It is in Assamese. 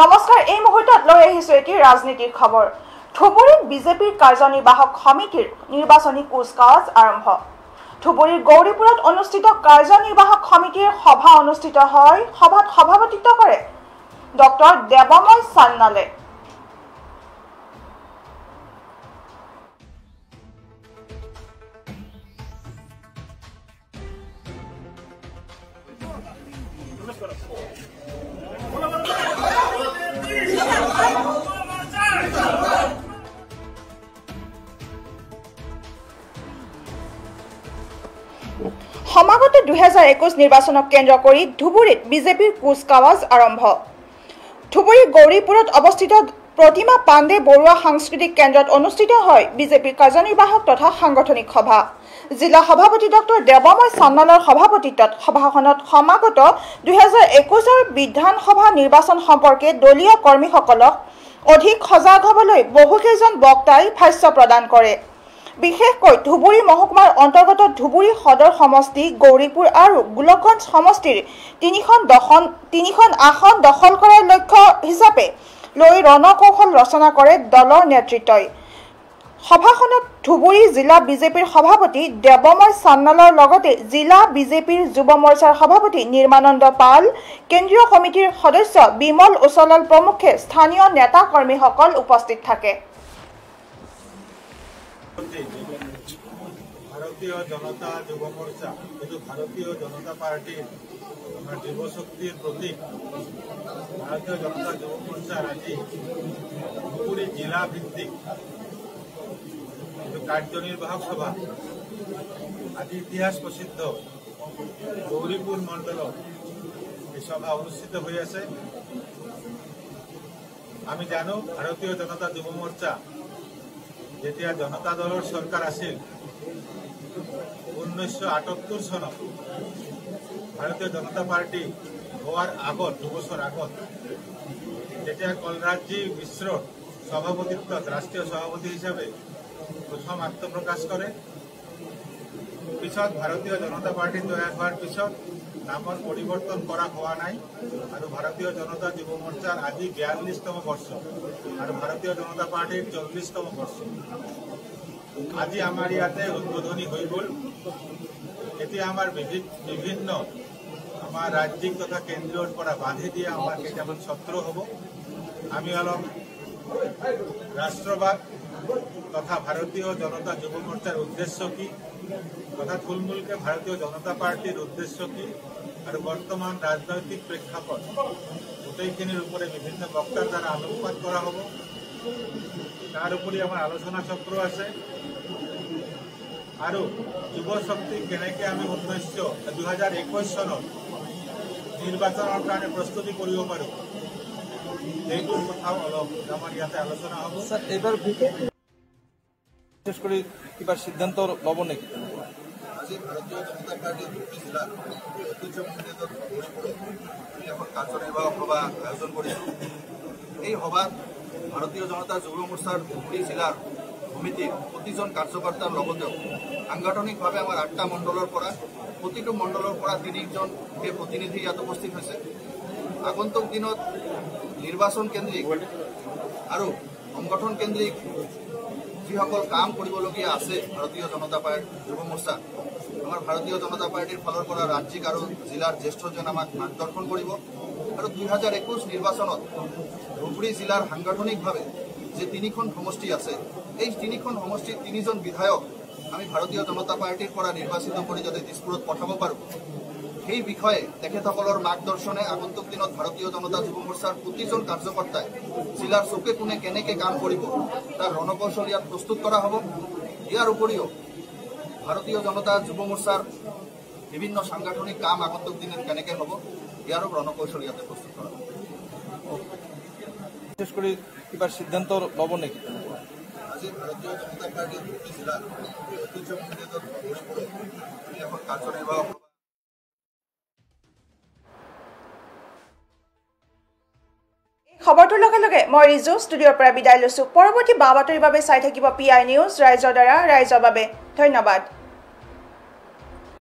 নমস্কাৰ এই মুহূৰ্তত লৈ আহিছো এটি ৰাজনীতিৰ খবৰ ধুবুৰীত বিজেপিৰ কাৰ্যনিৰ্বাহক সমিতিৰ নিৰ্বাচনী কুচকাৱাজ আৰম্ভ ধুবুৰীৰ গৌৰীপুৰত অনুষ্ঠিত কাৰ্যনিৰ্বাহক সমিতিৰ সভা অনুষ্ঠিত হয় সভাত সভাপতিত্ব কৰে ডক্টৰ দেৱময় সান্যালে সমাগত 2021 নিৰ্বাচনক কেন্দ্ৰ কৰি ধুবুৰীত বিজেপিৰ কুচকাৱাজ আৰম্ভ ধুবুৰী গৌৰীপুৰত অৱস্থিত প্ৰতিমা পাণ্ডে বৰুৱা সাংস্কৃতিক কেন্দ্ৰত অনুষ্ঠিত হয় বিজেপিৰ কাৰ্যনিৰ্বাহক তথা সাংগঠনিক সভা জিলা সভাপতি ডক্টৰ দেৱময় সান্যালৰ সভাপতিত্বত সভাখনত সমাগত 2021 বিধানসভা নিৰ্বাচন সম্পৰ্কে দলীয় কৰ্মীসকলক অধিক সজাগ হ'বলৈ বহুকেইজন বক্তাই ভাষ্য প্ৰদান কৰে বিশেষকৈ ধুবুৰী মহকুমাৰ অন্তৰ্গত ধুবুৰী সদৰ সমষ্টি গৌৰীপুৰ আৰু গোলকগঞ্জ সমষ্টিৰ তিনিখন আসন দখল কৰাৰ লক্ষ্য হিচাপে লৈ ৰণকৌশল ৰচনা কৰে দলৰ নেতৃত্বই সভাখনত ধুবুৰী জিলা বিজেপিৰ সভাপতি দেৱময় সান্যালৰ লগতে জিলা বিজেপিৰ যুৱ মৰ্চাৰ সভাপতি নিৰ্মানন্দ পাল কেন্দ্ৰীয় কমিটিৰ সদস্য বিমল উচলাল প্ৰমুখে স্থানীয় নেতা কৰ্মীসকল উপস্থিত থাকে ভারতীয় জনতা যুব মোর্চা কিন্তু ভারতীয় জনতা পার্টির যুব শক্তির প্রতীক ভারতীয় জনতা যুব মোর্চার আজি ধুবুরী জিলা ভিত্তিক কার্যনির্বাহক সভা আজি ইতিহাস প্রসিদ্ধ গৌরীপুর মন্ডল এই সভা অনুষ্ঠিত হয়ে আছে আমি জানো ভারতীয় জনতা যুব মোর্চা যেতিয়া জনতা দলৰ সৰকাৰ আছিল 1978 চনত ভাৰতীয় জনতা পাৰ্টি হওয়াৰ আগত 2 বছৰ আগত যেতিয়া কলৰাজজি মিশ্ৰৰ সভাপতিত্বত ৰাষ্ট্ৰীয় সভাপতি হিসাবে প্ৰথম আত্মপ্ৰকাশ কৰে পিছত ভাৰতীয় জনতা পাৰ্টি তৈয়াৰ হওয়াৰ পিছত নামৰ পৰিৱৰ্তন কৰা হোৱা নাই আৰু ভাৰতীয় জনতা যুৱ মোৰ্চাৰ আজি 42তম বৰ্ষ আৰু ভাৰতীয় জনতা পাৰ্টিৰ 40তম বৰ্ষ আজি আমাৰ ইয়াতে উদ্বোধনী হৈ গ'ল এতিয়া আমাৰ বিভিন্ন আমাৰ ৰাজ্যিক তথা কেন্দ্ৰীয়ৰ পৰা বান্ধি দিয়া আমাৰ কেইটামান ছত্ৰ হ'ব আমি অলপ ৰাষ্ট্ৰবাদ তথা ভারতীয় জনতা যুব মোর্চার উদ্দেশ্য কি তথা থুলমূলকে ভারতীয় জনতা পার্টির উদ্দেশ্য কি আর বর্তমান রাজনৈতিক প্রেক্ষাপট গোটেইখিনির উপরে বিভিন্ন বক্তার দ্বারা আলোকপাত করা হব তার উপরে আমার আলোচনা চক্র আছে আর যুব শক্তি কেনেকে আমি 2021 সনত নির্বাচনের কারণে প্রস্তুতি করব পারো এইটোৰ কথাও অলপ আমাৰ ইয়াতে আলোচনা হ'ব স্যার এবার বিশেষ করে কিবা সিদ্ধান্ত লব নাকি আজি ভারতীয় জনতা পার্টির জেলার ঐতিহ্যমণ্ডিত গৌৰীপুৰত এখন কাৰ্যনিৰ্বাহক সভা আয়োজন কৰিছোঁ এই সভাত ভাৰতীয় জনতা যুৱ মোৰ্চাৰ ধুবুৰী জিলাৰ সমিতিৰ প্ৰতিজন কাৰ্যকৰ্তাৰ লগতেও সাংগঠনিকভাৱে আমাৰ 8টা মণ্ডলৰ পৰা প্ৰতিটো মণ্ডলৰ পৰা 3জনকে প্ৰতিনিধি ইয়াত উপস্থিত হৈছে আগন্তুক দিনত নিৰ্বাচন কেন্দ্ৰিক আৰু সংগঠন কেন্দ্ৰিক যিসকল কাম কৰিবলগীয়া আছে ভাৰতীয় জনতা পাৰ্টি যুৱ মোৰ্চা আমাৰ ভাৰতীয় জনতা পাৰ্টিৰ ফালৰ পৰা ৰাজ্যিক আৰু জিলাৰ জ্যেষ্ঠজন আমাক মাৰ্গদৰ্শন কৰিব আৰু 2021 নিৰ্বাচনত ধুবুৰী জিলাৰ সাংগঠনিকভাৱে যে 3খন সমষ্টি আছে এই 3খন সমষ্টিৰ 3জন বিধায়ক আমি ভাৰতীয় জনতা পাৰ্টিৰ পৰা নিৰ্বাচিত কৰি যাতে দিছপুৰত পঠাব পাৰোঁ সেই বিষয়ে তেখেতসকলৰ মাৰ্গদৰ্শনে আগন্তুক দিনত ভাৰতীয় জনতা যুৱ মোৰ্চাৰ প্ৰতিজন কাৰ্যকৰ্তাই জিলাৰ চুকে কোণে কেনেকৈ কাম কৰিব তাৰ ৰণকৌশল ইয়াত প্ৰস্তুত কৰা হ'ব ইয়াৰ উপৰিও ভাৰতীয় জনতা যুৱ মোৰ্চাৰ বিভিন্ন সাংগঠনিক কাম আগন্তুক দিনত কেনেকৈ হ'ব ইয়াৰো ৰণকৌশল ইয়াতে প্ৰস্তুত কৰা হ'ব বিশেষ কৰে কিবা সিদ্ধান্ত লব নাকি আজি ভাৰতীয় জনতা পাৰ্টিৰ জিলাৰ ঐতিহ্যমণ্ডিত গৌৰীপুৰত এখন কাৰ্যনিৰ্বাহক খবৰটোৰ লগে লগে মই ৰিজু ষ্টুডিঅ'ৰ পৰা বিদায় লৈছো পৰৱৰ্তী বাতৰিৰ বাবে চাই থাকিব PI নিউজ ৰাইজৰ দ্বাৰা ৰাইজৰ বাবে ধন্যবাদ